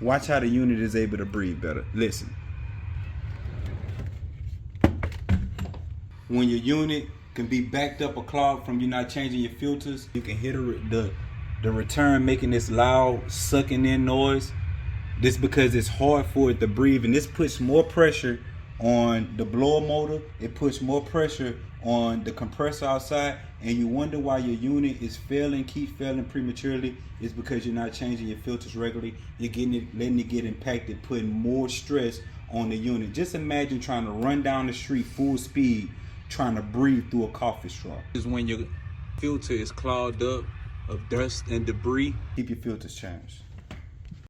Watch how the unit is able to breathe better. Listen. When your unit can be backed up or clogged from you not changing your filters, you can hear the return making this loud sucking in noise. This because it's hard for it to breathe, and this puts more pressure on the blower motor. It puts more pressure on the compressor outside, and you wonder why your unit is keep failing prematurely. It's because you're not changing your filters regularly. You're letting it get impacted, putting more stress on the unit. Just imagine trying to run down the street full speed, trying to breathe through a coffee straw. This is when your filter is clogged up of dust and debris. Keep your filters changed.